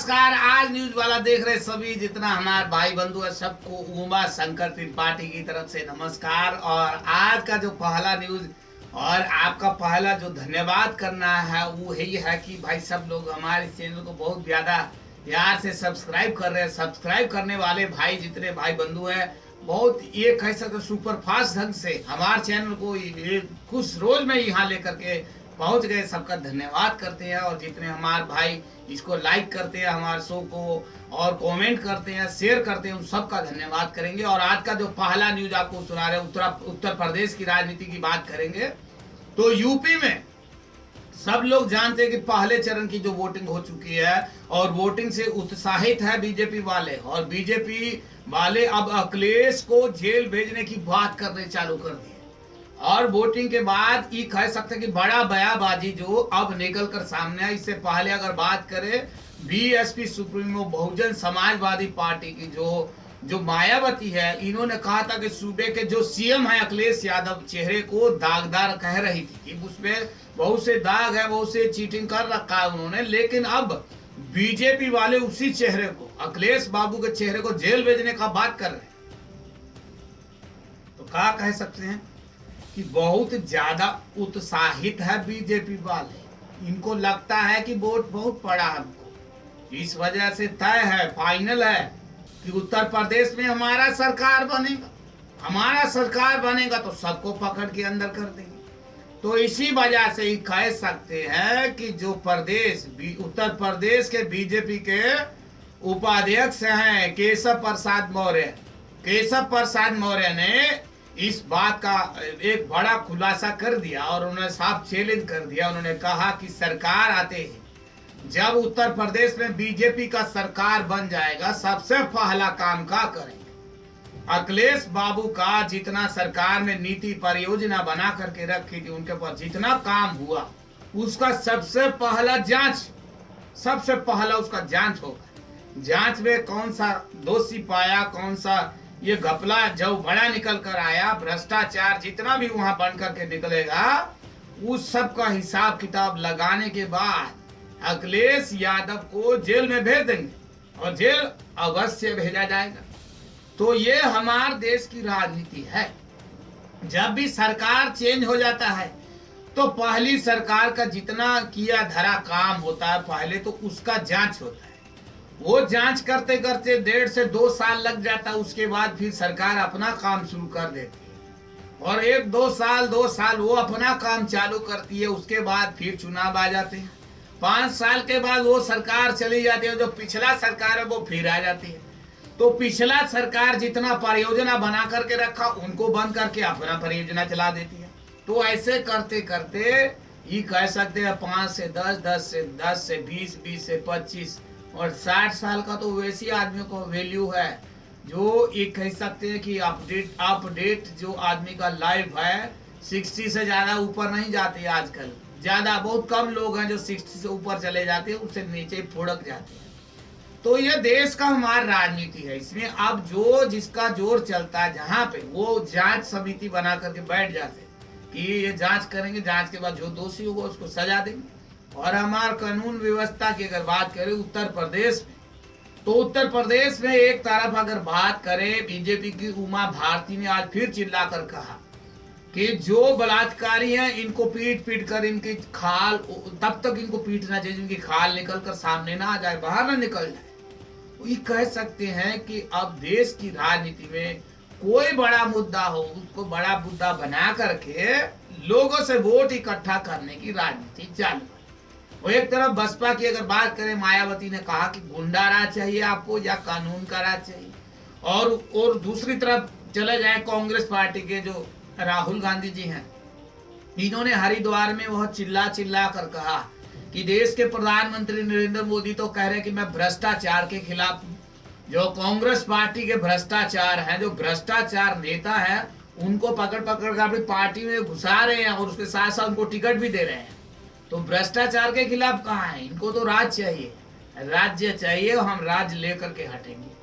नमस्कार। आज न्यूज वाला देख रहे सभी जितना हमारे भाई बंधु है सबको उमा शंकर त्रिपाठी की तरफ से नमस्कार। और आज का जो पहला न्यूज और आपका पहला जो धन्यवाद करना है वो यही है कि भाई सब लोग हमारे चैनल को बहुत ज्यादा प्यार से सब्सक्राइब कर रहे हैं। सब्सक्राइब करने वाले भाई जितने भाई बंधु हैं बहुत ये कह सकते सुपर फास्ट ढंग से हमारे चैनल को कुछ रोज में यहाँ लेकर के पहुंच गए, सबका धन्यवाद करते हैं। और जितने हमारे भाई इसको लाइक करते हैं हमारे शो को और कमेंट करते हैं, शेयर करते हैं, उन सबका धन्यवाद करेंगे। और आज का जो पहला न्यूज आपको सुना रहे उत्तर प्रदेश की राजनीति की बात करेंगे। तो यूपी में सब लोग जानते हैं कि पहले चरण की जो वोटिंग हो चुकी है और वोटिंग से उत्साहित है बीजेपी वाले। और बीजेपी वाले अब अखिलेश को जेल भेजने की बात करने चालू कर दी। और वोटिंग के बाद ये कह सकते हैं कि बड़ा बयाबाजी जो अब निकल कर सामने है। इससे पहले अगर बात करें BSP supremo Bahujan Samajwadi party की जो मायावती है, इन्होंने कहा था कि सूबे के जो सीएम है अखिलेश यादव चेहरे को दागदार कह रही थी कि उसमें बहुत से दाग है, बहुत से चीटिंग कर रखा है उन्होंने। लेकिन अब बीजेपी वाले उसी चेहरे को, अखिलेश बाबू के चेहरे को जेल भेजने का बात कर रहे हैं। तो क्या कह सकते हैं कि बहुत ज्यादा उत्साहित है बीजेपी वाले। इनको लगता है कि वोट बहुत पड़ा हमको, इस वजह से तय है, फाइनल है कि उत्तर प्रदेश में हमारा सरकार बनेगा। हमारा सरकार बनेगा तो सबको पकड़ के अंदर कर देंगे। तो इसी वजह से ही कह सकते हैं कि जो उत्तर प्रदेश के बीजेपी के उपाध्यक्ष हैं केशव प्रसाद मौर्य ने इस बात का एक बड़ा खुलासा कर दिया और उन्होंने साफ चैलेंज कर दिया। उन्होंने कहा कि सरकार आते ही जब उत्तर प्रदेश में बीजेपी का सरकार बन जाएगा सबसे पहला काम क्या करेंगे, अखिलेश बाबू का जितना सरकार में नीति परियोजना बना करके रखी थी उनके पास जितना काम हुआ उसका सबसे पहला उसका जांच होगा। जांच में कौन सा दोषी पाया, कौन सा ये घपला जो बड़ा निकल कर आया, भ्रष्टाचार जितना भी वहां बन करके निकलेगा उस सब का हिसाब किताब लगाने के बाद अखिलेश यादव को जेल में भेज देंगे और जेल अवश्य भेजा जाएगा। तो ये हमारे देश की राजनीति है। जब भी सरकार चेंज हो जाता है तो पहली सरकार का जितना किया धरा काम होता है पहले तो उसका जांच होता है। वो जांच करते करते 1.5 से 2 साल लग जाता है। उसके बाद फिर सरकार अपना काम शुरू कर देती है और 1-2 साल वो अपना काम चालू करती है। उसके बाद फिर चुनाव आ जाते हैं। 5 साल के बाद वो सरकार चली जाती है, जो पिछला सरकार है वो फिर आ जाती है। तो पिछला सरकार जितना परियोजना बना करके रखा उनको बंद करके अपना परियोजना चला देती है। तो ऐसे करते करते ये कह सकते हैं 5 से 10, 10 से 20, 20 से 25 और 60 साल का तो वैसे आदमी को वैल्यू है जो ये कह सकते हैं कि अपडेट जो आदमी का लाइफ है 60 से ज्यादा ऊपर नहीं जाती है। आजकल ज्यादा बहुत कम लोग हैं जो 60 से ऊपर चले जाते हैं, उससे नीचे फुड़क जाते हैं। तो ये देश का हमारा राजनीति है। इसमें अब जो जिसका जोर चलता है जहां पे वो जांच समिति बना करके बैठ जाते हैं कि ये जांच करेंगे, जांच के बाद जो दोषी होगा उसको सजा देंगे। और हमारे कानून व्यवस्था की अगर बात करें उत्तर प्रदेश में, तो उत्तर प्रदेश में एक तरफ अगर बात करें बीजेपी की उमा भारती ने आज फिर चिल्लाकर कहा कि जो बलात्कारी हैं इनको पीट कर इनकी खाल तब तक इनको पीटना चाहिए जिनकी खाल निकल कर सामने ना आ जाए, बाहर ना निकल जाए। तो ये कह सकते हैं कि अब देश की राजनीति में कोई बड़ा मुद्दा हो उसको बड़ा मुद्दा बना करके लोगों से वोट इकट्ठा करने की राजनीति चालू है। और एक तरफ बसपा की अगर बात करें, मायावती ने कहा कि गुंडा राज चाहिए आपको या कानून का राज चाहिए। और दूसरी तरफ चले जाए कांग्रेस पार्टी के जो राहुल गांधी जी हैं, इन्होंने हरिद्वार में वह चिल्ला कर कहा कि देश के प्रधानमंत्री नरेंद्र मोदी तो कह रहे हैं कि मैं भ्रष्टाचार के खिलाफ हूं। जो कांग्रेस पार्टी के भ्रष्टाचार हैं, जो भ्रष्टाचार नेता है उनको पकड़ कर अपनी पार्टी में घुसा रहे हैं और उसके साथ साथ उनको टिकट भी दे रहे हैं। तो भ्रष्टाचार के खिलाफ कहाँ है? इनको तो राज्य चाहिए, हम राज्य लेकर के हटेंगे।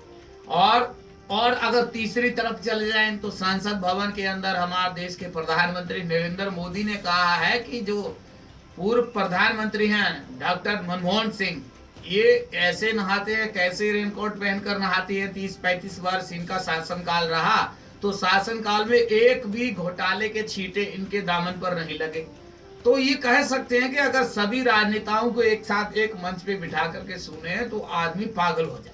और अगर तीसरी तरफ चले जाएं तो संसद भवन के अंदर हमारे देश के प्रधानमंत्री नरेंद्र मोदी ने कहा है कि जो पूर्व प्रधानमंत्री हैं डॉक्टर मनमोहन सिंह, ये ऐसे नहाते हैं, कैसे रेनकोट पहनकर नहाती है। 30-35 वर्ष इनका शासनकाल रहा, तो शासनकाल में एक भी घोटाले के छींटे इनके दामन पर नहीं लगे। तो ये कह सकते हैं कि अगर सभी राजनेताओं को एक साथ एक मंच पे बिठा करके सुने तो आदमी पागल हो जाए।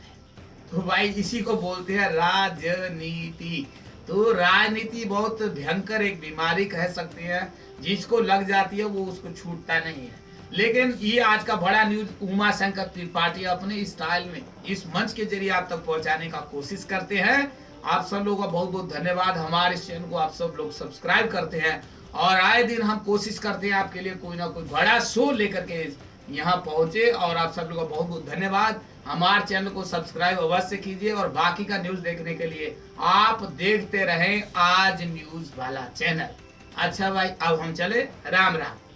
तो भाई इसी को बोलते हैं राजनीति। तो राजनीति बहुत भयंकर एक बीमारी कह सकते हैं, जिसको लग जाती है वो उसको छूटता नहीं है। लेकिन ये आज का बड़ा न्यूज उमा शंकर त्रिपाठी अपने स्टाइल में इस मंच के जरिए आप तक पहुंचाने का कोशिश करते हैं। आप सब लोगों का बहुत बहुत धन्यवाद। हमारे इस चैनल को आप सब लोग सब्सक्राइब करते हैं और आए दिन हम कोशिश करते हैं आपके लिए कोई ना कोई बड़ा शो लेकर के यहाँ पहुंचे। और आप सब लोगों का बहुत बहुत धन्यवाद। हमारे चैनल को सब्सक्राइब अवश्य कीजिए और बाकी का न्यूज देखने के लिए आप देखते रहें आज न्यूज वाला चैनल। अच्छा भाई, अब हम चले, राम राम।